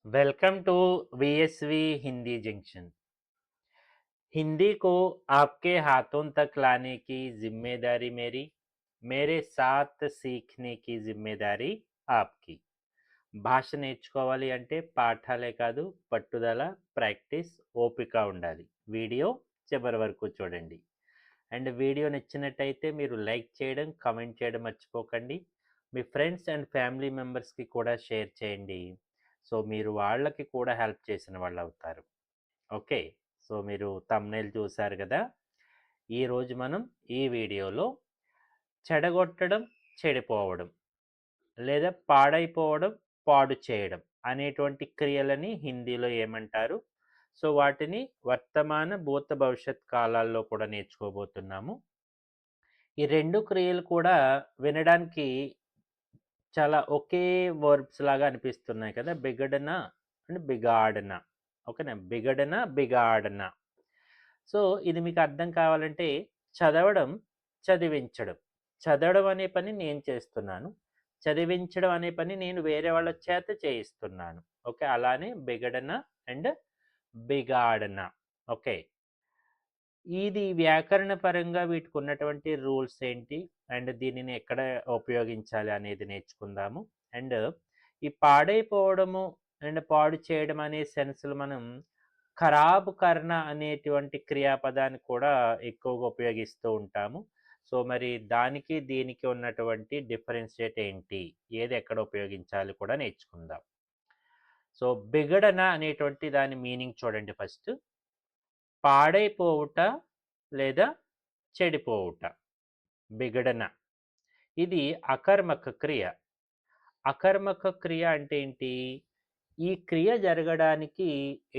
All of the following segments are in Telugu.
Welcome to VSV Hindi junction. Hindi को आपके हाथों तक लाने की जिम्मेदारी मेरी, मेरे साथ सीखने की जिम्मेदारी आपकी। భాష నేర్చుకోవాలి అంటే పాఠాలే కాదు, పట్టుదల, ప్రాక్టీస్, ఓపిక ఉండాలి. వీడియో చివరి వరకు చూడండి. అండ్ వీడియో నచ్చినట్టయితే మీరు లైక్ చేయడం, కామెంట్ చేయడం మర్చిపోకండి. మీ ఫ్రెండ్స్ అండ్ ఫ్యామిలీ మెంబర్స్కి కూడా షేర్ చేయండి. సో మీరు వాళ్ళకి కూడా హెల్ప్ చేసిన వాళ్ళు అవుతారు. ఓకే. సో మీరు థంబ్‌నెయిల్ చూసారు కదా! ఈరోజు మనం ఈ వీడియోలో చెడగొట్టడం, చెడిపోవడం లేదా పాడైపోవడం, పాడు చేయడం అనేటువంటి క్రియలని హిందీలో ఏమంటారు? సో వాటిని వర్తమాన, భూత, భవిష్యత్ కాలాల్లో కూడా నేర్చుకోబోతున్నాము. ఈ 2 క్రియలు కూడా వినడానికి చాలా ఒకే వర్బ్స్ లాగా అనిపిస్తున్నాయి కదా! బిగడన అండ్ బిగాడన. ఓకేనా? బిగడన, బిగాడన. సో ఇది మీకు అర్థం కావాలంటే చదవడం, చదివించడం. చదవడం అనే పని నేను చేస్తున్నాను. చదివించడం అనే పని నేను వేరే వాళ్ళ చేత చేయిస్తున్నాను. ఓకే. అలానే బిగడన అండ్ బిగాడన. ఓకే. ఇది వ్యాకరణ పరంగా వీటికి ఉన్నటువంటి రూల్స్ ఏంటి? అండ్ దీనిని ఎక్కడ ఉపయోగించాలి అనేది నేర్చుకుందాము. అండ్ ఈ పాడైపోవడము అండ్ పాడు చేయడం అనే సెన్స్‌లో మనం ఖరాబ్ కర్ణ అనేటువంటి క్రియాపదాన్ని కూడా ఎక్కువగా ఉపయోగిస్తూ ఉంటాము. సో మరి దానికి, దీనికి ఉన్నటువంటి డిఫరెన్షియేట్ ఏంటి? ఏది ఎక్కడ ఉపయోగించాలి కూడా నేర్చుకుందాం. సో బిగడన అనేటువంటి దాని మీనింగ్ చూడండి ఫస్ట్. పాడైపోవుట లేదా చెడిపోవుట. బిగడన. ఇది అకర్మక క్రియ. అకర్మక క్రియ అంటే ఏంటి? ఈ క్రియ జరగడానికి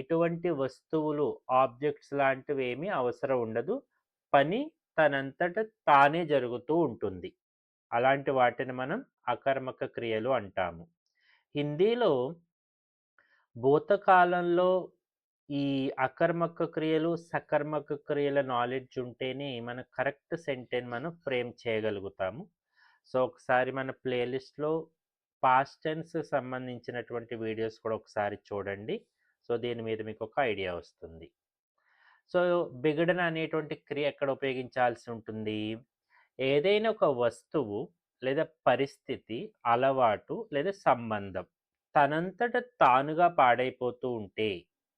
ఎటువంటి వస్తువులు, ఆబ్జెక్ట్స్ లాంటివేమీ అవసరం ఉండదు. పని తనంతట తానే జరుగుతూ ఉంటుంది. అలాంటి వాటిని మనం అకర్మక క్రియలు అంటాము. హిందీలో భూతకాలంలో ఈ అకర్మక క్రియలు, సకర్మక క్రియల నాలెడ్జ్ ఉంటేనే మన కరెక్ట్ సెంటెన్స్ మనం ఫ్రేమ్ చేయగలుగుతాము. సో ఒకసారి మన ప్లేలిస్ట్‌లో పాస్ట్ టెన్స్ సంబంధించినటువంటి వీడియోస్ కూడా ఒకసారి చూడండి. సో దీని మీద మీకు ఒక ఐడియా వస్తుంది. సో బిగడన అనేటువంటి క్రియ ఎక్కడ ఉపయోగించాల్సి ఉంటుంది? ఏదైనా ఒక వస్తువు లేదా పరిస్థితి, అలవాటు లేదా సంబంధం తనంతట తానుగా పాడైపోతూ ఉంటే,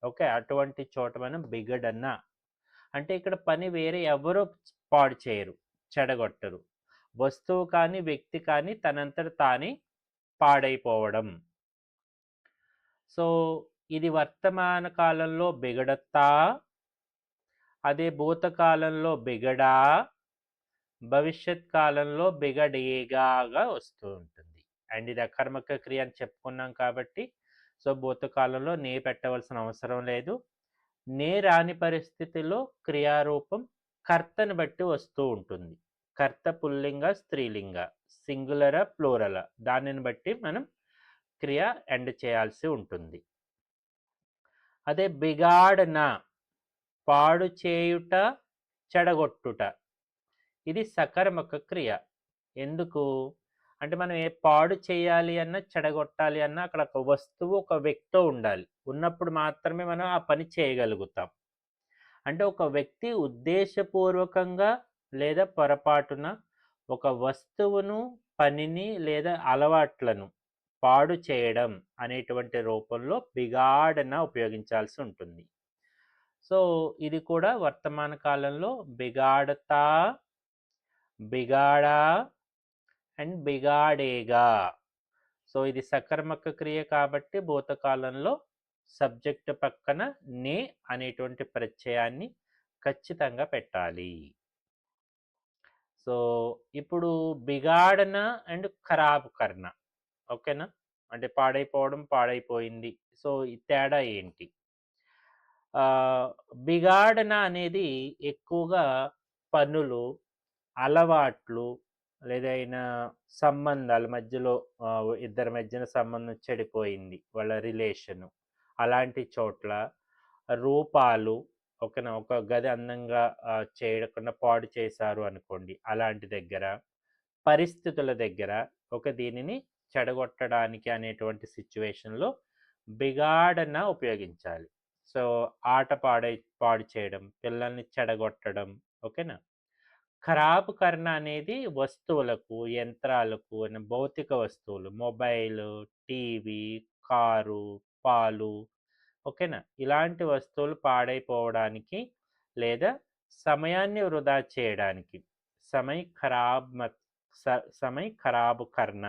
ఓకే. అటువంటి చోట మనం బిగడన అంటే ఇక్కడ పని వేరే ఎవరో పాడు చేయరు, చెడగొట్టరు. వస్తువు కానీ, వ్యక్తి కానీ తనంతట తానే పాడైపోవడం. సో ఇది వర్తమాన కాలంలో బిగడతా, అదే భూతకాలంలో బిగడా, భవిష్యత్ కాలంలో బిగడేగాగా వస్తూ ఉంటుంది. అండ్ ఇది అకర్మక క్రియ అని చెప్పుకున్నాం కాబట్టి సో భూతకాలంలో నే పెట్టవలసిన అవసరం లేదు. నే రాని పరిస్థితిలో క్రియారూపం కర్తను బట్టి వస్తూ ఉంటుంది. కర్త పుల్లింగ, స్త్రీలింగ, సింగులరా, ప్లూరలా దానిని బట్టి మనం క్రియ ఎండ్ చేయాల్సి ఉంటుంది. అదే బిగాడన పాడు చేయుట, చెడగొట్టుట. ఇది సకర్మక క్రియ. ఎందుకు? అంటే మనం పాడు చేయాలి అన్నా, చెడగొట్టాలి అన్నా అక్కడ ఒక వస్తువు, ఒక వ్యక్తో ఉండాలి. ఉన్నప్పుడు మాత్రమే మనం ఆ పని చేయగలుగుతాం. అంటే ఒక వ్యక్తి ఉద్దేశపూర్వకంగా లేదా పొరపాటున ఒక వస్తువును, పనిని లేదా అలవాట్లను పాడు చేయడం అనేటువంటి రూపంలో బిగాడన ఉపయోగించాల్సి ఉంటుంది. సో ఇది కూడా వర్తమాన కాలంలో బిగాడతా, బిగాడా అండ్ బిగాడేగా. సో ఇది సకర్మక క్రియ కాబట్టి భూతకాలంలో సబ్జెక్ట్ పక్కన నే అనేటువంటి ప్రత్యయాన్ని ఖచ్చితంగా పెట్టాలి. సో ఇప్పుడు బిగాడన అండ్ ఖరాబ్ కర్ణ. ఓకేనా? అంటే పాడైపోవడం, పాడైపోయింది. సో ఈ తేడా ఏంటి? బిగాడన అనేది ఎక్కువగా పనులు, అలవాట్లు లేదైనా సంబంధాల మధ్యలో ఇద్దరి మధ్యన సంబంధం చెడిపోయింది. వాళ్ళ రిలేషను. అలాంటి చోట్ల రూపాలు ఓకేనా? ఒక గది అందంగా చేయకుండా పాడు చేశారు అనుకోండి. అలాంటి దగ్గర, పరిస్థితుల దగ్గర దీనిని చెడగొట్టడానికి అనేటువంటి సిట్యుయేషన్‌లో బిగాడన ఉపయోగించాలి. సో, ఆట పాడు చేయడం, పిల్లల్ని చెడగొట్టడం. ఓకేనా? ఖరాబ్ కర్ణ అనేది వస్తువులకు, యంత్రాలకు, భౌతిక వస్తువులు, మొబైలు, టీవీ, కారు, పాలు. ఓకేనా? ఇలాంటి వస్తువులు పాడైపోవడానికి లేదా సమయాన్ని వృధా చేయడానికి సమయ్ ఖరాబ్ కర్ణ.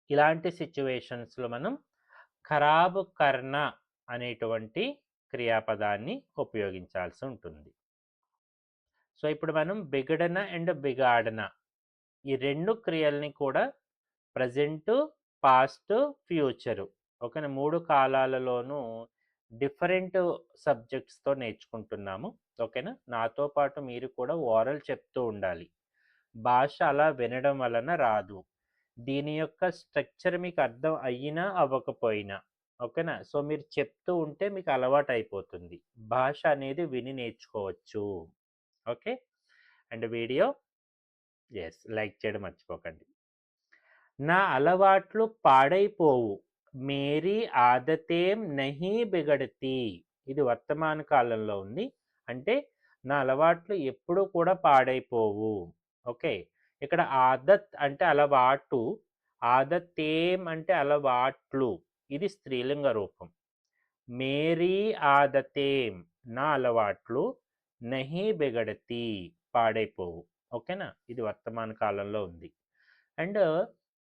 ఇలాంటి సిట్యుయేషన్స్‌లో మనం ఖరాబ్ కర్ణ అనేటువంటి క్రియాపదాన్ని ఉపయోగించాల్సి ఉంటుంది. సో, ఇప్పుడు మనం బిగడన అండ్ బిగాడన ఈ 2 క్రియల్ని కూడా ప్రెజెంటు, పాస్టు, ఫ్యూచరు. ఓకేనా? 3 కాలాలలోనూ డిఫరెంట్ సబ్జెక్ట్స్‌తో నేర్చుకుంటున్నాము. ఓకేనా? నాతో పాటు మీరు కూడా ఓరల్ చెప్తూ ఉండాలి. భాష అలా వినడం వలన రాదు. దీని యొక్క స్ట్రక్చర్ మీకు అర్థం అయ్యినా, అవ్వకపోయినా. ఓకేనా? సో, మీరు చెప్తూ ఉంటే మీకు అలవాటయిపోతుంది. భాష అనేది విని నేర్చుకోవచ్చు. ఓకే? అండ్ వీడియో లైక్ చేయడం మర్చిపోకండి. నా అలవాట్లు పాడైపోవు. మేరీ ఆదతేం నహీ బిగడతీ. ఇది వర్తమాన కాలంలో ఉంది. అంటే నా అలవాట్లు ఎప్పుడూ కూడా పాడైపోవు. ఓకే. ఇక్కడ ఆదత్ అంటే అలవాటు, ఆదతేం అంటే అలవాట్లు. ఇది స్త్రీలింగ రూపం. మేరీ ఆదతేం నా అలవాట్లు నహీ బిగడతీ పాడైపోవు. ఓకేనా? ఇది వర్తమాన కాలంలో ఉంది. అండ్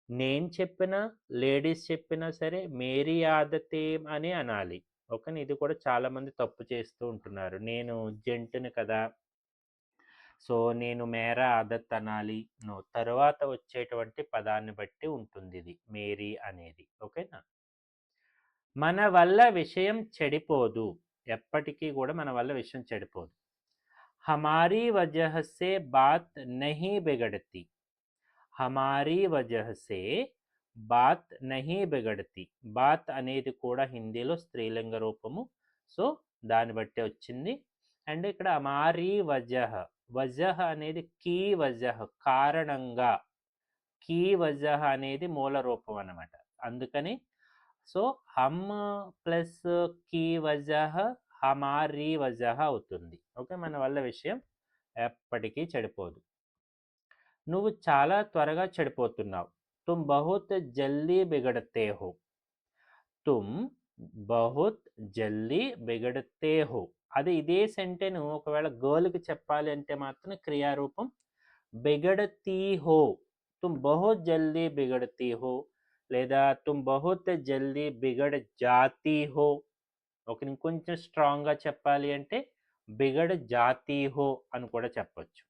నేను చెప్పినా, లేడీస్ చెప్పినా సరే మేరీ ఆదతేం అని అనాలి. ఓకేనా? ఇది కూడా చాలామంది తప్పు చేస్తూ ఉంటున్నారు. నేను జెంట్‌ని కదా! సో, నేను మేరా ఆదత్ అనాలి. నో. తరువాత వచ్చేటువంటి పదాన్ని బట్టి ఉంటుందిది మేరీ అనేది. ఓకేనా? మన వల్ల విషయం చెడిపోదు. ఎప్పటికీ కూడా మన వల్ల విషయం చెడిపోదు. హమారీ వజహ సే బాత్ నహీ బిగడతీ. హమారీ వజహ సే బాత్ నహీ బిగడతీ. బాత్ అనేది కూడా హిందీలో స్త్రీలింగ రూపము. సో, దాన్ని బట్టి వచ్చింది. అండ్ ఇక్కడ హమారీ వజహ, వజహ అనేది కీ వజహ కారణంగా. కీ వజహ అనేది మూల రూపం అన్నమాట. అందుకని సో, హమ్ ప్లస్ కీ వజహ హమారీ వజహ అవుతుంది. ఓకే. మన వల్ల విషయం ఎప్పటికీ చెడిపోదు. నువ్వు చాలా త్వరగా చెడిపోతున్నావు. తుమ్ బహుత్ జల్దీ బిగడతే హో. తుమ్ బహుత్ జల్దీ బిగడతే హో. అది ఇదే సెంటెను ఒకవేళ గర్ల్‌కి చెప్పాలి అంటే మాత్రం క్రియారూపం బిగడతీ హో. తుమ్ బహుత్ జల్దీ బిగడతీ హో లేదా తుమ్ బహుత్ జల్దీ బిగడ జాతీ హో. ఓకే. ఇంకొంచెం స్ట్రాంగ్‌గా చెప్పాలి అంటే బిగడ జాతీ హో అని కూడా చెప్పొచ్చు.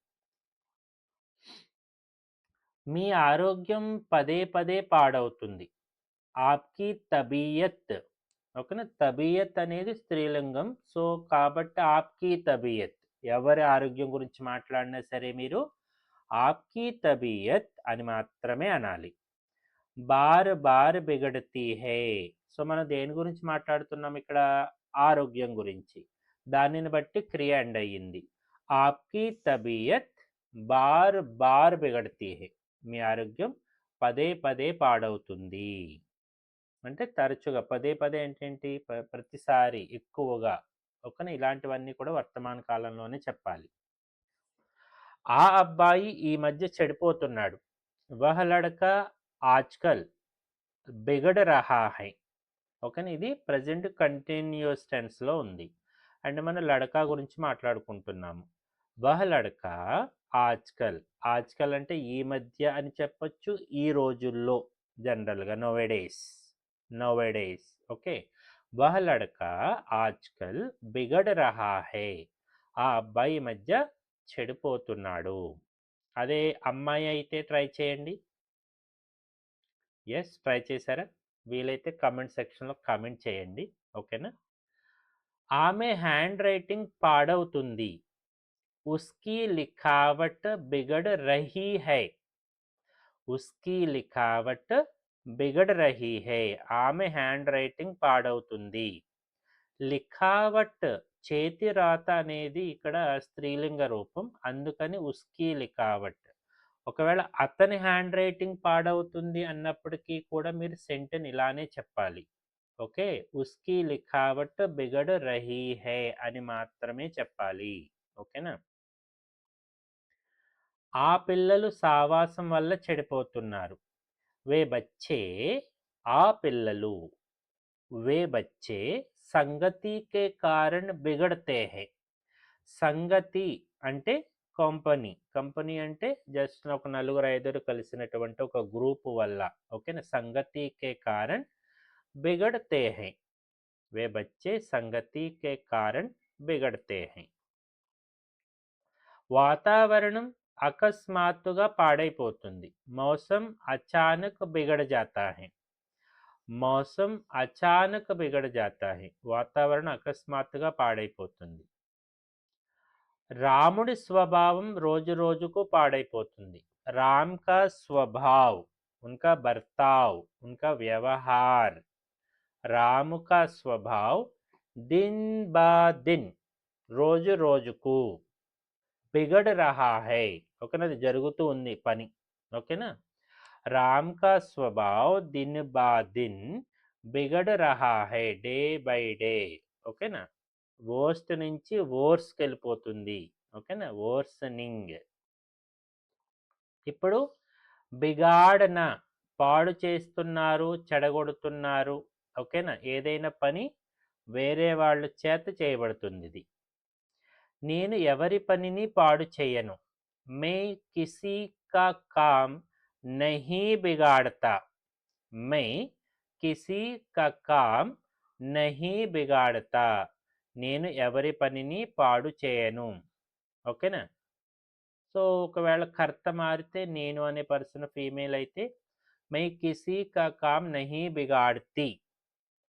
మీ ఆరోగ్యం పదే పదే పాడవుతుంది. ఆప్‌కి తబీయత్. ఓకేనా? తబీయత్ అనేది స్త్రీలింగం. సో, కాబట్టి ఆప్‌కి తబీయత్. ఎవరి ఆరోగ్యం గురించి మాట్లాడినా సరే మీరు ఆప్‌కి తబీయత్ అని మాత్రమే అనాలి. బార్ బార్ బిగడతీ హై. సో, మనం దేని గురించి మాట్లాడుతున్నాం ఇక్కడ? ఆరోగ్యం గురించి. దానిని బట్టి క్రియ ఎండ్ అయ్యింది. ఆప్‌కి తబీయత్ బార్ బార్ బిగడతీ హై. మీ ఆరోగ్యం పదే పదే పాడవుతుంది. అంటే తరచుగా పదే పదే ఏంటేంటి? ప్రతిసారి ఎక్కువగా. ఓకేనా? ఇలాంటివన్నీ కూడా వర్తమాన కాలంలోనే చెప్పాలి. ఆ అబ్బాయి ఈ మధ్య చెడిపోతున్నాడు. వహ్ లడకా ఆజ్‌కల్ బిగడ రహా హై. ఓకేనా? ఇది ప్రెజెంట్ కంటిన్యూయస్ టెన్స్‌లో ఉంది. అండ్ మనం లడకా గురించి మాట్లాడుకుంటున్నాము. వహ్ లడకా ఆజ్‌కల్. ఆజ్‌కల్ అంటే ఈ మధ్య అని చెప్పొచ్చు. ఈ రోజుల్లో జనరల్‌గా నౌఎడేస్. నౌఎడేస్. ఓకే. వహ్ లడకా ఆజ్‌కల్ బిగడ రహా హై. ఆ అబ్బాయి ఈ మధ్య చెడిపోతున్నాడు. అదే అమ్మాయి అయితే ట్రై చేయండి. ట్రై చేశారా? వీలైతే కామెంట్ సెక్షన్‌లో కామెంట్ చేయండి. ఓకేనా? ఆమె హ్యాండ్ రైటింగ్ పాడవుతుంది. ఉస్కీ లిఖావట్ బిగడ్ రహీ హై. ఉస్కీ లిఖావట్ బిగడ్ రహీ హై. ఆమె హ్యాండ్ రైటింగ్ పాడవుతుంది. లిఖావట్ చేతి రాత అనేది ఇక్కడ స్త్రీలింగ రూపం. అందుకని ఉస్కీ లిఖావట్. ఒకవేళ అతని హ్యాండ్ రైటింగ్ పాడవుతుంది అన్నప్పటికీ కూడా మీరు సెంటెన్స్ ఇలానే చెప్పాలి. ఓకే. ఉస్కీ లిఖావట్ బిగడ్ రహీ హై అని మాత్రమే చెప్పాలి. ఓకేనా. ఆ పిల్లలు సావాసం వల్ల చెడిపోతున్నారు. వే బచ్చే, ఆ పిల్లలు, వే బచ్చే సంగతి కే కారణ్ బిగడతే హై. సంగతి అంటే కంపెనీ. కంపెనీ అంటే జస్ట్ ఒక నలుగురు ఐదుగురు కలిసినటువంటి ఒక గ్రూప్ వల్ల. ఓకేనా. సంగతి కే కారణ్ బిగడతే హై. వే బచ్చే సంగతి కే కారణ్ బిగడతే హై. వాతావరణం అకస్మాత్తుగా పాడైపోతుంది. మౌసం అచానక్ బిగడ జాతా హై. మౌసం అచానక్ బిగడ జాతా హై. వాతావరణం అకస్మాత్తుగా పాడైపోతుంది. రాముడి స్వభావం రోజు రోజుకు పాడైపోతుంది. రామ్ కా స్వభావ్, ఉన్కా బర్తావ్, ఉన్కా వ్యవహార్, రాము కా స్వభావ్ దిన్ బా దిన్, రోజు రోజుకు, బిగడ్ రహా హై, ఓకేనా, అది జరుగుతూ ఉంది పని. ఓకేనా. రామ్ కా స్వభావ్ దిన్ బా దిన్ బిగడ్ రహా హై, డే బై డే. ఓకేనా. వర్స్ట్ నుంచి వర్స్కి వెళ్ళిపోతుంది. ఓకేనా. వర్సనింగ్. ఇప్పుడు బిగాడన పాడు చేస్తున్నారు, చెడగొడుతున్నారు. ఓకేనా. ఏదైనా పని వేరే వాళ్ళ చేత చేయబడుతుంది ఇది. నేను ఎవరి పనిని పాడు చేయను. మే కిసీ కా కామ్ నహీ బిగాడతా. మే కిసీ కా కామ్ నహీ బిగాడతా. నేను ఎవరి పనిని పాడు చేయను. ఓకేనా. సో ఒకవేళ కర్త మారితే నేను అనే పర్సన్ ఫీమేల్ అయితే మే కిసీ కా కామ్ నహీ బిగాడతీ.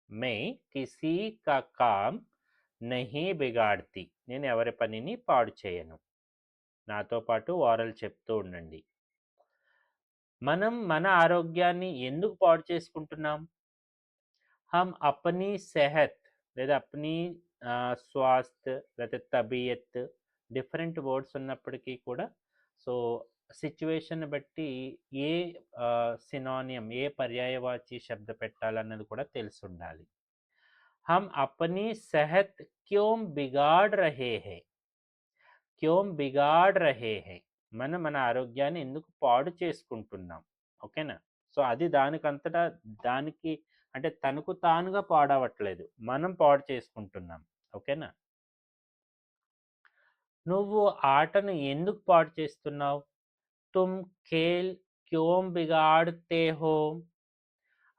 మే కిసీ కా కామ్ నహీ బిగాడతీ. నేను ఎవరి పనిని పాడు చేయను. నాతో పాటు వారలు చెప్తూ ఉండండి. మనం మన ఆరోగ్యాన్ని ఎందుకు పాడు చేసుకుంటున్నాం? హమ్ అప్నీ సెహత్ లేదా అప్నీ స్వాస్థ్ లేదా తబియత్, డిఫరెంట్ వర్డ్స్ ఉన్నప్పటికీ కూడా సో సిచ్యువేషన్ బట్టి ఏ సినానియం, ఏ పర్యాయవాచి శబ్ద పెట్టాలన్నది కూడా తెలిసి ఉండాలి. हम अपनी सेहत क्यों बिगाड़ रहे हैं? क्यों बिगाड़ रहे हैं? మనం మన ఆరోగ్యాన్ని ఎందుకు పాడు చేసుకుంటున్నాం? ఓకేనా. సో అది దానికంతటా దానికి అంటే తనకు తానుగా పాడవట్లేదు, మనం పాడు చేసుకుంటున్నాం. ఓకేనా. నువ్వు ఆటను ఎందుకు పాడు చేస్తున్నావు? తుమ్ ఖేల్ క్యోం బిగాడ్తే హో.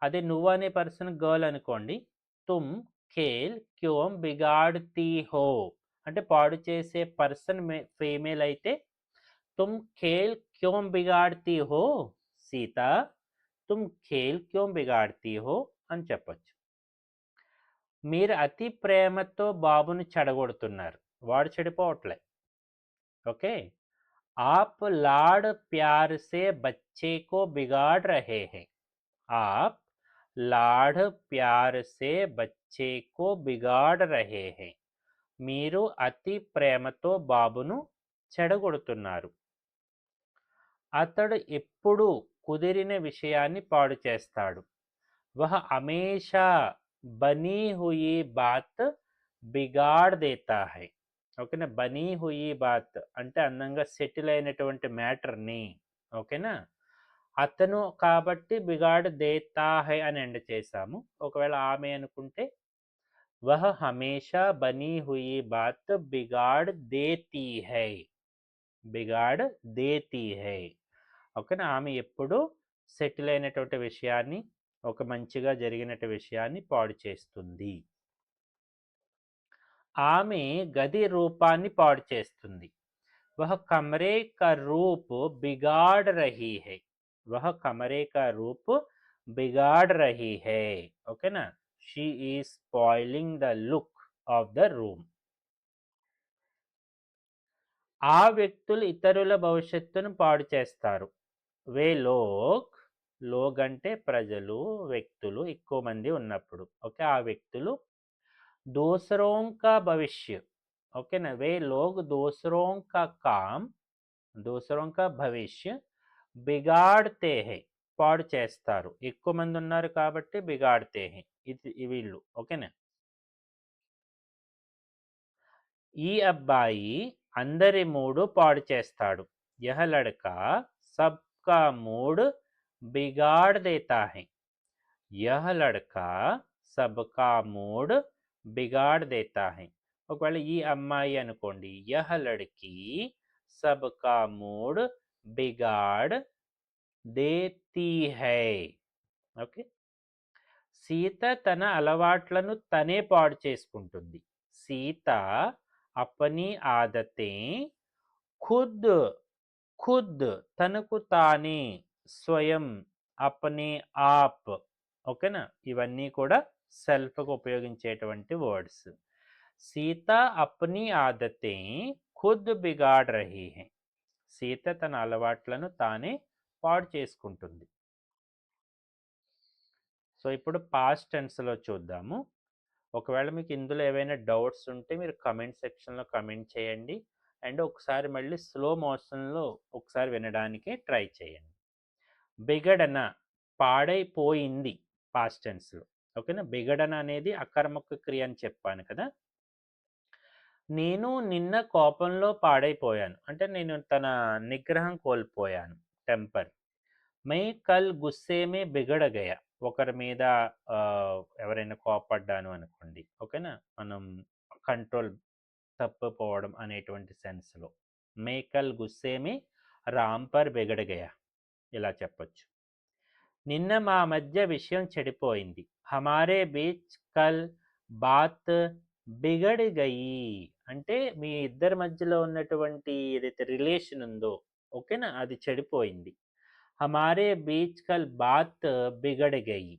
అదే నువ్వు అనే పర్సన్ గర్ల్ అనుకోండి. తుమ్ ఖేల్ క్యోం బిగాడ్తీ హో అంటే పాడు చేసే పర్సన్ ఫీమేల్ అయితే తుమ్ ఖేల్ క్యోం బిగాడ్తీ హో సీత, తుమ్ ఖేల్ క్యోం బిగాడ్తీ హో అని చెప్పచ్చు. మీరు అతి ప్రేమతో బాబుని చెడగొడుతున్నారు, వాడు చెడిపోవట్లే. ఓకే. आप लाड़ प्यार से बच्चे को बिगाड़ रहे हैं. आप लाड़ प्यार से बच्चे को बिगाड़ रहे हैं. మీరు అతి ప్రేమతో బాబును చెడగొడుతున్నారు. అతడు ఎప్పుడు కుదిరిన విషయాన్ని పాడు చేస్తాడు. వహ హమేషా బనీ హుయి బాత్ బిగాడ్ దేతా హై. ఓకేనా. బనీ హుయి బాత్ అంటే అందంగా సెటిల్ అయినటువంటి మ్యాటర్ని. ఓకేనా. అతను కాబట్టి బిగాడ్ దేతా హై అని ఎండ్ చేసాము. ఒకవేళ ఆమె అనుకుంటే వహ హమేషా బనీ హుయి బాత్ బిగాడ్ దేతీ హై. బిగాడ్ దేతీ హై. ఓకేనా. ఆమె ఎప్పుడు సెటిల్ అయినటువంటి విషయాన్ని, ఒక మంచిగా జరిగినటువంటి విషయాన్ని పాడు చేస్తుంది. ఆమె గది రూపాన్ని పాడు చేస్తుంది. వహ కమరే కా రూప్ బిగాడ్ రహీ హై. వహ కమరే కా రూప్ బిగాడ్ రహీ హై. ఓకేనా. She is spoiling the look of the room. ఆ వ్యక్తులు ఇతరుల భవిష్యత్తును పాడు చేస్తారు. వే లోగ్, లోగ్ అంటే ప్రజలు, వ్యక్తులు, ఎక్కువ మంది ఉన్నప్పుడు. ఓకే. ఆ వ్యక్తులు दूसरों का भविष्य, ओके ना, वे लोग दूसरों का काम, दूसरों का भविष्य बिगाड़ते हैं. పాడు చేస్తారు. ఎక్కువ మంది ఉన్నారు కాబట్టి బిగాడతే హై. ఇది వీళ్ళు. ఓకేనా? ఈ అబ్బాయి అందరి మూడు పాడు చేస్తాడు. యహ లడ్కా సబ్కా మూడ్ బిగాడ్ దేతా హై. యహ లడ్కా సబ్కా మూడ్ బిగాడ్ దేతా హై. ఒకవేళ ఈ అమ్మాయి అనుకోండి, యహ లడ్కీ సబ్కా మూడ్ బిగాడ్ దేతీ హై. ఓకే. సీత తన అలవాట్లను తనే పాడు చేసుకుంటుంది. సీత అపనీ ఆదతే ఖుద్ ఖుద్ తనకు తానే, స్వయం, అపనే ఆప్. ఓకేనా? ఇవన్నీ కూడా సెల్ఫ్కు ఉపయోగించేటువంటి వర్డ్స్. సీత అపనీ ఆదతే ఖుద్ బిగాడ్ రహీ హై. సీత తన అలవాట్లను తానే పాడు చేసుకుంటుంది. సో ఇప్పుడు పాస్ట్ టెన్స్లో చూద్దాము. ఒకవేళ మీకు ఇందులో ఏవైనా డౌట్స్ ఉంటే మీరు కమెంట్ సెక్షన్లో కమెంట్ చేయండి. అండ్ ఒకసారి మళ్ళీ స్లో మోషన్లో ఒకసారి వినడానికి ట్రై చేయండి. బిగడన పాడైపోయింది పాస్ట్ టెన్స్లో. ఓకేనా? బిగడన అనేది అకర్మక క్రియ అని చెప్పాను కదా. నేను నిన్న కోపంలో పాడైపోయాను అంటే నేను తన నిగ్రహం కోల్పోయాను, టెంపర్. మై కల్ గుస్సే మే బిగడ గయా. ఒకరి మీద ఎవరైనా కోపడ్డాను అనుకోండి. ఓకేనా? మనం కంట్రోల్ తప్పిపోవడం అనేటువంటి సెన్స్లో మే కల్ గుస్సే మే రామ్ పర్ బిగడ గయా ఇలా చెప్పొచ్చు. నిన్న మా మధ్య విషయం చెడిపోయింది. హమారే బీచ్ కల్ బాత్ బిగడ్ గయి అంటే మీ ఇద్దరి మధ్యలో ఉన్నటువంటి ఏదైతే రిలేషన్ ఉందో, ఓకేనా, అది చెడిపోయింది. హమారే బీచ్ కల్ బాత్ బిగడ్ గయి.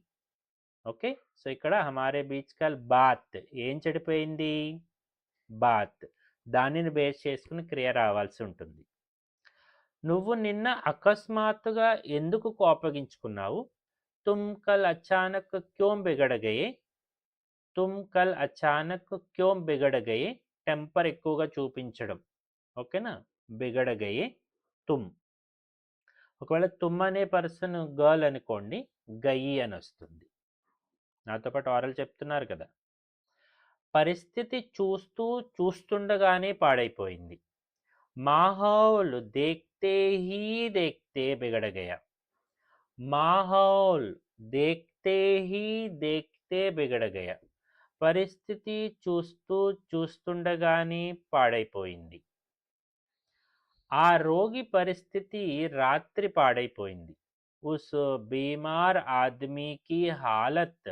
ఓకే. సో ఇక్కడ హమారే బీచ్ కల్ బాత్ ఏం చెడిపోయింది? బాత్. దానిని బేస్ చేసుకుని క్రియ రావాల్సి ఉంటుంది. నువ్వు నిన్న అకస్మాత్తుగా ఎందుకు కోపగించుకున్నావు? తుమ్ కల్ అచానక్ క్యోం బిగడ గయే. తుమ్ కల్ అచానక్ క్యోం బిగడ గయే. టెంపర్ ఎక్కువగా చూపించడం. ఓకేనా? బిగడ గయే తుమ్. ఒకవేళ తుమ్ అనే పర్సన్ గర్ల్ అనుకోండి, గయి అని వస్తుంది. నాతో పాటు ఆరల్ చెప్తున్నారు కదా. పరిస్థితి చూస్తూ చూస్తుండగానే పాడైపోయింది. మాహౌల్ దేఖ్తే హీ దేఖ్తే బిగడ గయా. మాహౌల్ దేఖ్తే హీ దేఖ్తే బిగడ గయా. పరిస్థితి చూస్తూ చూస్తుండగానే పాడైపోయింది. ఆ రోగి పరిస్థితి రాత్రి పాడైపోయింది. ఉస్ బీమార్ ఆద్మీకి హాలత్.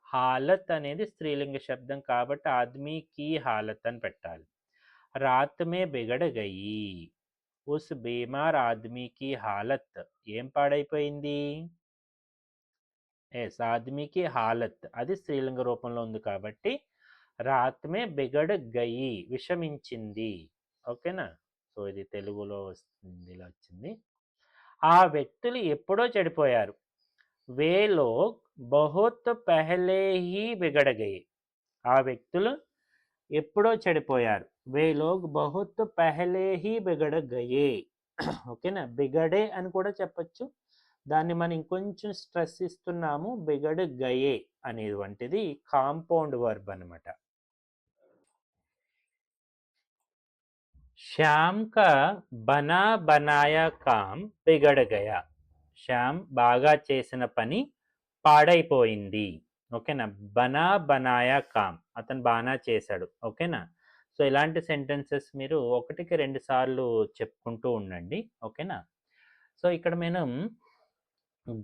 హాలత్ అనేది స్త్రీలింగ శబ్దం కాబట్టి ఆద్మీకి హాలత్ అని పెట్టాలి. రాత్ మే బిగడ గయి. ఉస్ బీమార్ ఆద్మీకి హాలత్ ఏం పాడైపోయింది? ఎస్, ఆద్మీకి హాలత్ అది స్త్రీలింగ రూపంలో ఉంది కాబట్టి రాత్ మే బిగడ్ గయి విషమించింది. ఓకేనా? సో ఇది తెలుగులో వస్తుంది, ఇలా వచ్చింది. ఆ వ్యక్తులు ఎప్పుడో చెడిపోయారు. వే లోగ్ బహుత్ పెహలే హీ బిగడ గయే. ఆ వ్యక్తులు ఎప్పుడో చెడిపోయారు. వే లోగ్ బహుత్ పెహలే హీ బిగడ గయే. ఓకేనా? బిగడే అని కూడా చెప్పచ్చు. దాన్ని మనం ఇంకొంచెం స్ట్రెస్ ఇస్తున్నాము. బిగడ్ గయే అనేటువంటిది కాంపౌండ్ వర్బ్ అనమాట. శ్యామ్ కా బనా బనాయా కామ్ బిగడ గయా. శ్యామ్ బాగా చేసిన పని పాడైపోయింది. ఓకేనా? బనా బనాయా కామ్ అతను బాగా చేశాడు. ఓకేనా? సో ఇలాంటి సెంటెన్సెస్ మీరు 1కి 2 సార్లు చెప్పుకుంటూ ఉండండి. ఓకేనా? సో ఇక్కడ మనం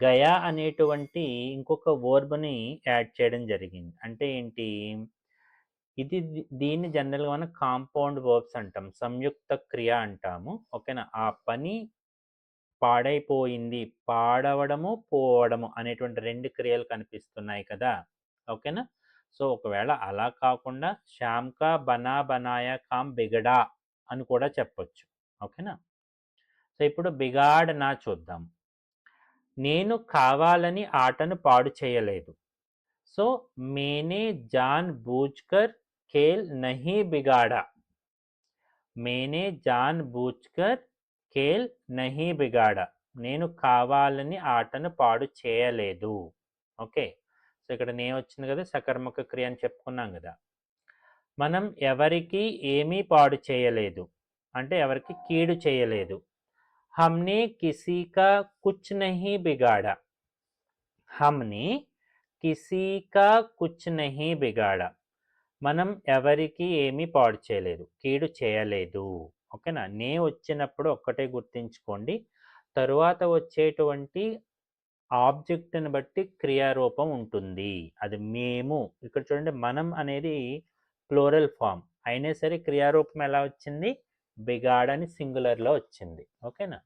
గయా అనేటువంటి ఇంకొక వర్బ్ని యాడ్ చేయడం జరిగింది. అంటే ఏంటి? దీన్ని జనరల్గా మనం కాంపౌండ్ వర్బ్స్ అంటాం, సంయుక్త క్రియ అంటాము. ఓకేనా? ఆ పని పాడైపోయింది, పాడవడము పోవడము అనేటువంటి 2 క్రియలు కనిపిస్తున్నాయి కదా. ఓకేనా? సో ఒకవేళ అలా కాకుండా శ్యామ్ కా బనా బనాయా కామ్ బిగడా అని కూడా చెప్పొచ్చు. ఓకేనా? సో ఇప్పుడు బిగాడ్ నా చూద్దాం. నేను కావాలని ఆటను పాడు చేయలేదు. సో మేనే జాన్ బూజ్కర్ खेल नहीं बिगाड़ा. मैंने जानबूझकर खेल नहीं बिगाड़ा. నేను కావాలని ఆటను పాడు చేయలేదు. ఓకే. సో ఇక్కడ నే వచ్చింది కదా, సకర్మక క్రియ అని చెప్పుకున్నాం కదా. మనం ఎవరికి ఏమీ పాడు చేయలేదు అంటే ఎవరికి కీడు చేయలేదు. हमने किसी का कुछ नहीं बिगाड़ा. हमने किसी का कुछ नहीं बिगाड़ा. మనం ఎవరికి ఏమీ పాడు చేయలేదు, కీడు చేయలేదు. ఓకేనా. నే వచ్చినప్పుడు ఒక్కటే గుర్తుంచుకోండి, తరువాత వచ్చేటువంటి ఆబ్జెక్ట్ని బట్టి క్రియారూపం ఉంటుంది. అది మేము. ఇక్కడ చూడండి, మనం అనేది ప్లూరల్ ఫామ్ అయినా సరే క్రియారూపం ఎలా వచ్చింది, బిగాడ్ అని సింగులర్లో వచ్చింది. ఓకేనా.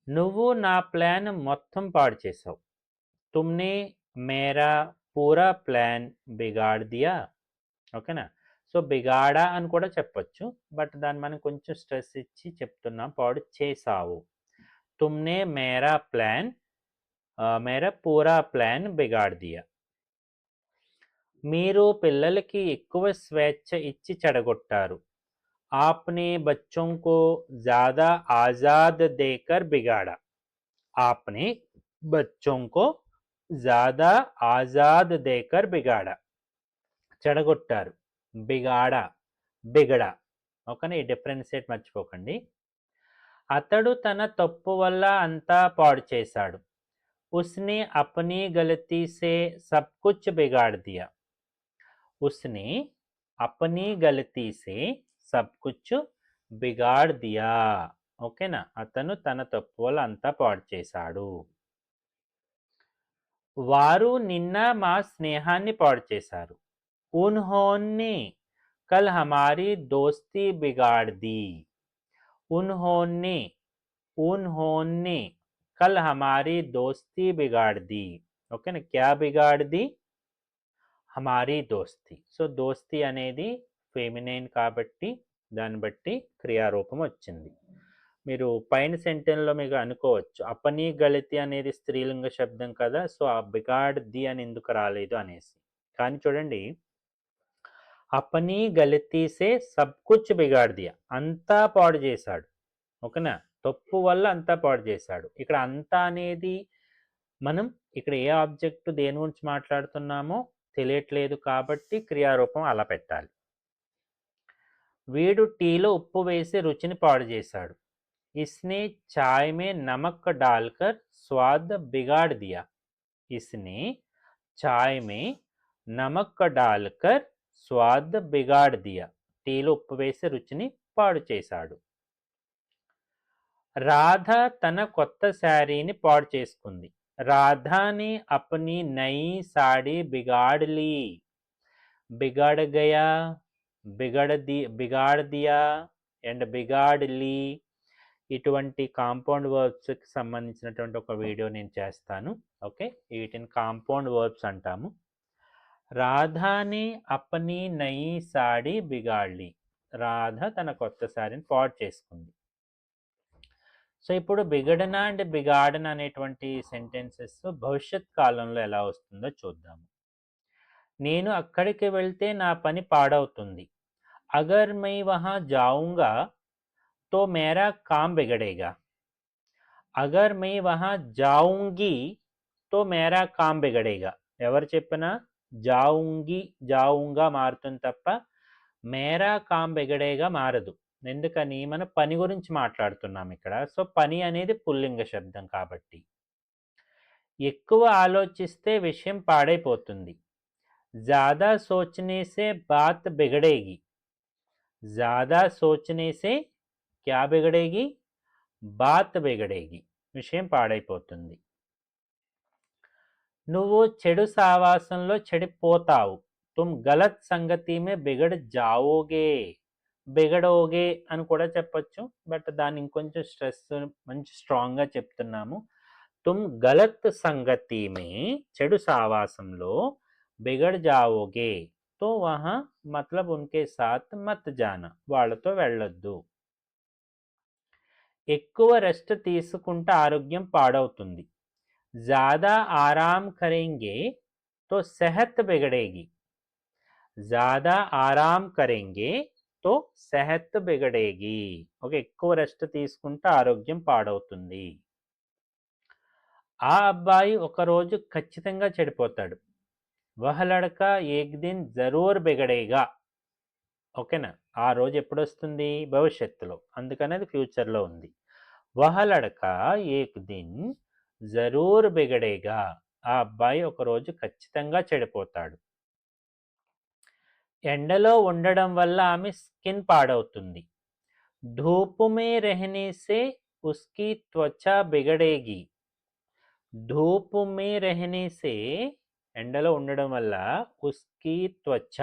నువ్వు నా ప్లాన్ మొత్తం పాడు చేసావు. తుమ్నే మేరా పూరా ప్లాన్ బిగాడ్ దియా. ఓకేనా. సో బిగాడా అని కూడా చెప్పొచ్చు, బట్ దాన్ని మనం కొంచెం స్ట్రెస్ ఇచ్చి చెప్తున్నాం, పాడు చేసావు. తుమ్నే మేరా ప్లాన్ మేరా పూరా ప్లాన్ బిగాడ్ దియా. మీరు పిల్లలకి ఎక్కువ స్వేచ్ఛ ఇచ్చి చెడగొట్టారు. आपने बच्चों को ज़्यादा आज़ाद देकर बिगाड़ा. आपने बच्चों को ज़्यादा आज़ाद देकर बिगाड़ा. చెడగొట్టారు. బిగాడా, బిగడా. ఓకేనా. ఈ డిఫరెన్షియేట్ మర్చిపోకండి. అతడు తన తప్పు వల్ల అంతా పాడు చేశాడు. उसने अपनी गलती से सब कुछ बिगाड़ दिया. उसने अपनी गलती से सब कुछ बिगाड़ दिया. ఓకేనా. అతను తన తప్పు వల్ల అంతా పాడు చేశాడు. వారు నిన్న మా స్నేహాన్ని పాడు చేశారు. उन्होंने कल हमारी दोस्ती बिगाड़ दी. उन्होंने उन्होंने कल हमारी दोस्ती बिगाड़ दी. ओके ना. क्या बिगाड़ दी, हमारी दोस्ती. సో దోస్తి అనేది ఫెమినైన్ కాబట్టి దాన్ని బట్టి క్రియారూపం వచ్చింది. మీరు పైన సెంటెన్స్లో మీకు అనుకోవచ్చు, అపనీ గళితి అనేది స్త్రీలింగ శబ్దం కదా, సో ఆ బిగాడ్ ది అని ఎందుకు రాలేదు అనేసి. కానీ చూడండి, అపనీ గళితి సే సబ్ కుచ్ బిగాడ్ దియా, అంతా పాడు చేశాడు. ఓకేనా. తప్పు వల్ల అంతా పాడు చేశాడు. ఇక్కడ అంతా అనేది మనం ఇక్కడ ఏ ఆబ్జెక్ట్ దేని గురించి మాట్లాడుతున్నామో తెలియట్లేదు కాబట్టి క్రియారూపం అలా పెట్టాలి. వీడు టీలో ఉప్పు వేసి రుచిని పాడు చేశాడు. इसने चाय में नमक डालकर स्वाद बिगाड़ दिया. इसने चाय में नमक डालकर स्वाद बिगाड़ दिया. టీలో ఉప్పు వేసి రుచిని పాడు చేశాడు. రాధ తన కొత్త శారీని పాడు చేసుకుంది. రాధాని అప్ని నయి సాడీ బిగాड़ ली. बिगड़ गया, बिगाड़ दिया అండ్ బిగాడ్ లీ. ఇటువంటి కాంపౌండ్ వర్బ్స్కి సంబంధించినటువంటి ఒక వీడియో నేను చేస్తాను. ఓకే. వీటిని కాంపౌండ్ వర్బ్స్ అంటాము. రాధాని అప్ని నయి సాడీ బిగాడ్లీ. రాధ తన కొత్త శారీని పాడు చేసుకుంది. సో ఇప్పుడు బిగడన అండ్ బిగాడన అనేటువంటి సెంటెన్సెస్ భవిష్యత్ కాలంలో ఎలా వస్తుందో చూద్దాము. నేను అక్కడికి వెళ్తే నా పని పాడవుతుంది. అగర్ మై వహా జాऊंगा तो मेरा काम बिगड़ेगा. अगर मैं वहां जाऊंगी तो मेरा काम बिगड़ेगा. ఎవరు చెప్పినా జాऊंगी జాऊंगा మారుతుంది తప్ప మేరా కామ్ బిగడేగా మారదు. ఎందుకని మన పని గురించి మాట్లాడుతున్నాం ఇక్కడ. సో పని అనేది పుల్లింగ శబ్దం కాబట్టి. ఎక్కువ ఆలోచిస్తే విషయం పాడైపోతుంది. ज़्यादा सोचने से बात बिगड़ेगी. ज़्यादा सोचने से क्या बिगड़ेगी, बात बिगड़ेगी. విషయం పాడైపోతుంది. నువ్వు చెడు సావాసంలో చెడిపోతావు. तुम गलत संगति में बिगड़ जाओगे. బిగడోగే అని కూడా చెప్పొచ్చు, బట్ దాన్ని ఇంకొంచెం స్ట్రెస్ మంచి స్ట్రాంగ్గా చెప్తున్నాము. तुम गलत संगति में చెడు సావాసంలో बिगड़ जाओगे तो वहां मतलब उनके साथ मत जाना. వాళ్ళతో వెళ్ళొద్దు. ఎక్కువ రెస్ట్ తీసుకుంటే ఆరోగ్యం పాడవుతుంది. ज़्यादा आराम करेंगे तो सेहत बिगड़ेगी. ज़्यादा आराम करेंगे తో సెహత్ బిగడేగి. ఓకే, ఎక్కువ రెస్ట్ తీసుకుంటే ఆరోగ్యం పాడవుతుంది. ఆ అబ్బాయి ఒకరోజు ఖచ్చితంగా చెడిపోతాడు. వహ లడకా ఏక్ దిన్ జరూర్ బిగడేగా. ఓకేనా, ఆ రోజు ఎప్పుడొస్తుంది? భవిష్యత్తులో, అందుకని అది ఫ్యూచర్లో ఉంది. వహ లడకా ఏక్ దిన్ జరూర్ బిగడేగా. ఆ అబ్బాయి ఒకరోజు ఖచ్చితంగా చెడిపోతాడు. ఎండలో ఉండడం వల్ల ఆమె స్కిన్ పాడవుతుంది. ధూప్ మే రహనే సే ఉస్కి త్వచ బిగడేగి. ధూప్ మే రహనే సే, ఎండలో ఉండడం వల్ల ఉస్కి త్వచ.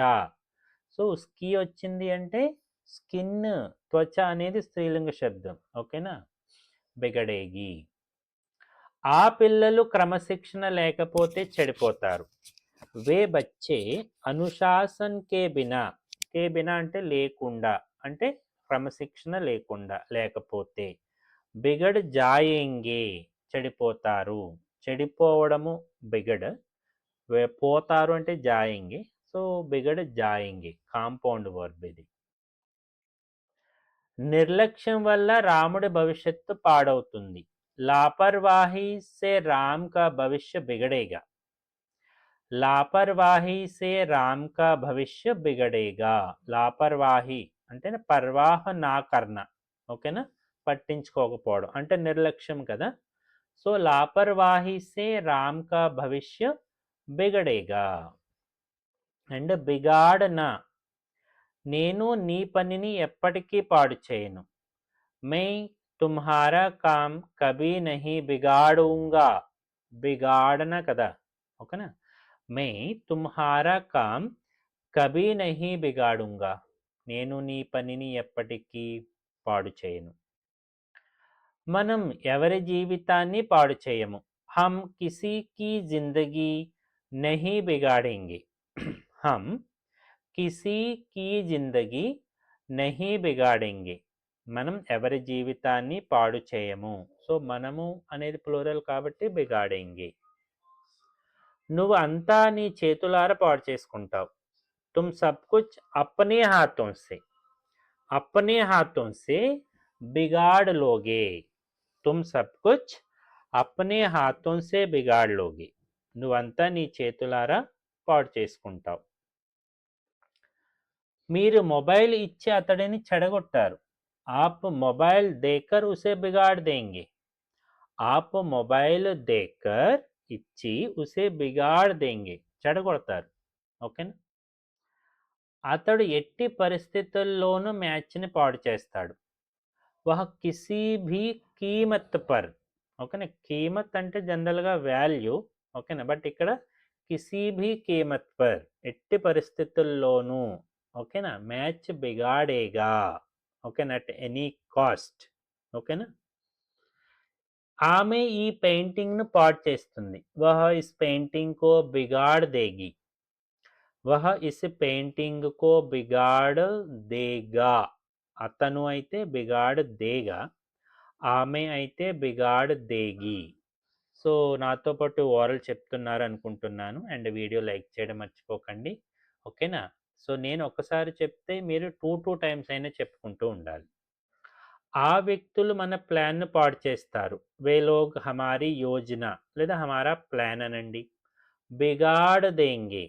సో ఉస్కి వచ్చింది అంటే స్కిన్, త్వచ అనేది స్త్రీలింగ శబ్దం. ఓకేనా, బిగడేగి. ఆ పిల్లలు క్రమశిక్షణ లేకపోతే చెడిపోతారు. వే బచ్చే అనుశాసన్ కే బినా. కే బినా అంటే లేకుండా, అంటే క్రమశిక్షణ లేకుండా, లేకపోతే. బిగడ్ జాయేంగే, చెడిపోతారు. చెడిపోవడము బిగడ్, పోతారు అంటే జాయేంగే. సో బిగడ్ జాయేంగే కాంపౌండ్ వర్బ్ ఇది. నిర్లక్ష్యం వల్ల రాముడి భవిష్యత్తు పాడవుతుంది. లాపర్వాహి సే రామ్ కా భవిష్య బిగడేగా. లాపర్వాహి సే రామ్ కా భవిష్య బిగడేగా. లాపర్వాహి అంటే పర్వాహ నా కర్ణ. ఓకేనా, పట్టించుకోకపోవడం అంటే నిర్లక్ష్యం కదా. సో లాపర్వాహి సే రామ్ కా భవిష్య బిగడేగా. అండ్ బిగాడనా, నేను నీ పనిని ఎప్పటికీ పాడు చేయను. मैं तुम्हारा काम कभी नहीं बिगाड़ूंगा. बिगाड़ना కదా, ఓకేనా. मैं तुम्हारा काम कभी नहीं बिगाड़ूंगा. నేను నీ పనిని ఎప్పటికీ పాడు చేయను. మనం ఎవరి జీవితాన్ని పాడు చేయము. हम किसी की जिंदगी नहीं बिगाड़ेंगे. हम किसी की जिंदगी नहीं बिगाड़ेंगे. మనం ఎవరి జీవితాన్ని పాడు చేయము. సో మనము అనేది ప్లూరల్ కాబట్టి బిగాడేంగే. నువ్వు అంతా నీ చేతులార పాడు చేసుకుంటావు. తుమ్ సబ్ కుచ్ అప్నే హాథోं से, अपने हाथों से बिगाड़ लोगे. तुम सब कुछ अपने हाथों से बिगाड़ लोगे. నువ్వంతా నీ చేతులారా పాడు చేసుకుంటావు. మీరు మొబైల్ ఇచ్చి అతడిని చెడగొట్టారు. आप मोबाइल देकर उसे बिगाड़ देंगे. आप मोबाइल देकर ఇచ్చి उसे बिगाड़ देंगे, చెడగొడతారు. ఓకేనా. అతడు ఎట్టి పరిస్థితుల్లోనూ మ్యాచ్ని పాడు చేస్తాడు. వహ కిసీ భీ కీమత్ పర్. ఓకేనా, కీమత్ అంటే జనరల్గా వాల్యూ. ఓకేనా, బట్ ఇక్కడ కిసీ భీ కీమత్ పర్, ఎట్టి పరిస్థితుల్లోనూ. ఓకేనా, మ్యాచ్ బిగాడేగా. ఓకేనా, అట్ ఎనీ కాస్ట్. ఓకేనా. ఆమె ఈ పెయింటింగ్ను పాడు చేస్తుంది. వహ ఇస్ పెయింటింగ్ కో బిగాడ్ దేగి. వహ ఇస్ పెయింటింగ్ కో బిగాడ్ దేగా. అతను అయితే బిగాడ్ దేగా, ఆమె అయితే బిగాడ్ దేగి. సో నాతో పాటు ఓరల్ చెప్తున్నారు అనుకుంటున్నాను. అండ్ వీడియో లైక్ చేయడం మర్చిపోకండి. ఓకేనా. సో నేను ఒకసారి చెప్తే మీరు 2 టైమ్స్ అయినా చెప్పుకుంటూ ఉండాలి. ఆ వ్యక్తులు మన ప్లాన్ను పాడు చేస్తారు. వే లోగ్ హమారీ యోజన, లేదా హమారా ప్లాన్ అనండి. బిగాడ్ దేంగే.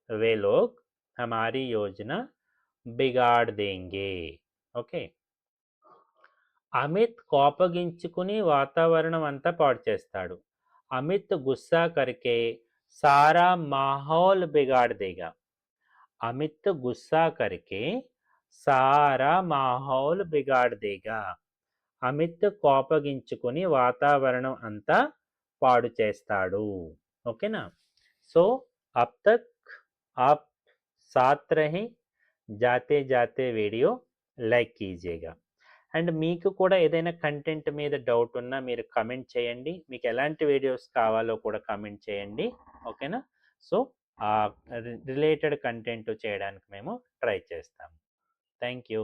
వే లోగ్ హమారీ యోజన బిగాడ్ దేంగే. ఓకే. అమిత్ కోపగించుకుని వాతావరణం అంతా పాడు చేస్తాడు. అమిత్ గుస్సా కరికే సారా మాహౌల్ బిగాడ్ దేగా. అమిత్ గుస్సా కరికే సారా మాహౌల్ బిగాడ్ దేగా. అమిత్ కోపగించుకుని వాతావరణం అంతా పాడు చేస్తాడు. ఓకేనా. సో అబ్ తక్ आप साथ रहें. जाते जाते వీడియో లైక్ కీజియేగా. అండ్ మీకు కూడా ఏదైనా కంటెంట్ మీద డౌట్ ఉన్నా మీరు కమెంట్ చేయండి. మీకు ఎలాంటి వీడియోస్ కావాలో కూడా కమెంట్ చేయండి. ఓకేనా. సో రిలేటెడ్ కంటెంట్ చేయడానికి మేము ట్రై చేస్తాము. Thank you.